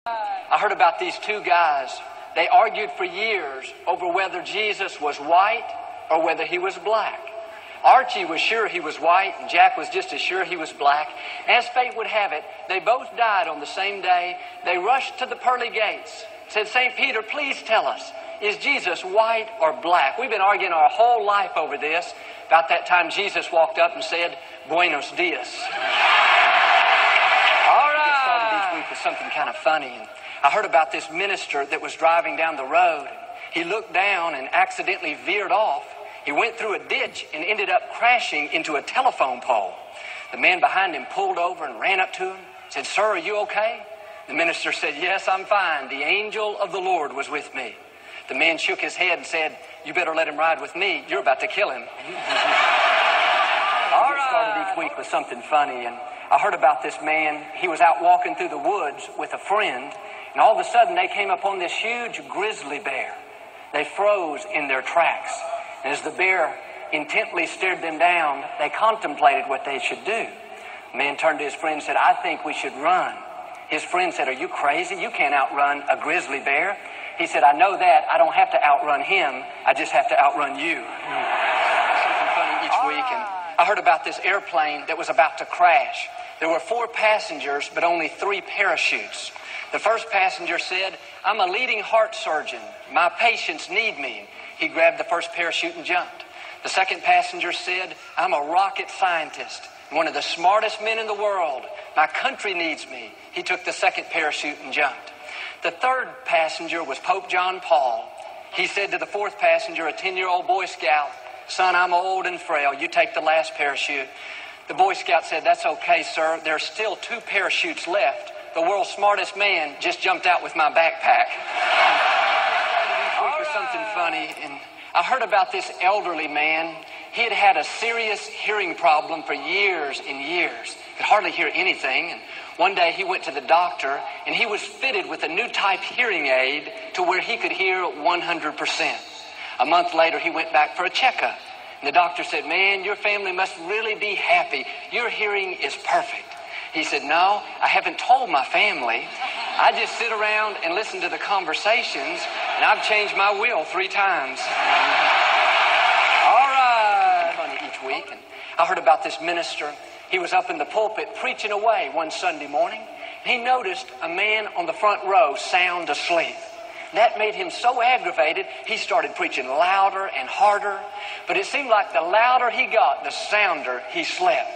I heard about these two guys. They argued for years over whether Jesus was white or whether he was black. Archie was sure he was white, and Jack was just as sure he was black. As fate would have it, they both died on the same day. They rushed to the pearly gates, said, "St. Peter, please tell us, is Jesus white or black?" We've been arguing our whole life over this. About that time, Jesus walked up and said, "Buenos dias." All right. It started each week with something kind of funny. And I heard about this minister that was driving down the road. He looked down and accidentally veered off. He went through a ditch and ended up crashing into a telephone pole. The man behind him pulled over and ran up to him, said, "Sir, are you okay?" The minister said, "Yes, I'm fine. The angel of the Lord was with me." The man shook his head and said, "You better let him ride with me. You're about to kill him." All right. It started each week with something funny, and I heard about this man. He was out walking through the woods with a friend, and all of a sudden they came upon this huge grizzly bear. They froze in their tracks. And as the bear intently stared them down, they contemplated what they should do. The man turned to his friend and said, "I think we should run." His friend said, "Are you crazy? You can't outrun a grizzly bear." He said, "I know that. I don't have to outrun him. I just have to outrun you." Something funny each week. And I heard about this airplane that was about to crash. There were 4 passengers, but only 3 parachutes. The first passenger said, "I'm a leading heart surgeon. My patients need me." He grabbed the first parachute and jumped. The second passenger said, "I'm a rocket scientist, one of the smartest men in the world. My country needs me." He took the second parachute and jumped. The third passenger was Pope John Paul. He said to the fourth passenger, a 10-year-old Boy Scout, "Son, I'm old and frail. You take the last parachute." The Boy Scout said, "That's okay, sir. There's still 2 parachutes left. The world's smartest man just jumped out with my backpack." For something funny, and I heard about this elderly man. He had had a serious hearing problem for years and years. Could hardly hear anything. And one day he went to the doctor, and he was fitted with a new type hearing aid to where he could hear 100%. A month later, he went back for a checkup. And the doctor said, "Man, your family must really be happy. Your hearing is perfect." He said, "No, I haven't told my family. I just sit around and listen to the conversations, and I've changed my will 3 times. All right. Funny each week. And I heard about this minister. He was up in the pulpit preaching away one Sunday morning. He noticed a man on the front row sound asleep. That made him so aggravated, he started preaching louder and harder. But it seemed like the louder he got, the sounder he slept.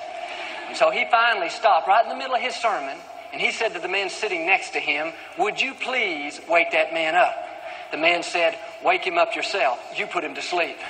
And so he finally stopped right in the middle of his sermon, and he said to the man sitting next to him, "Would you please wake that man up?" The man said, "Wake him up yourself. You put him to sleep."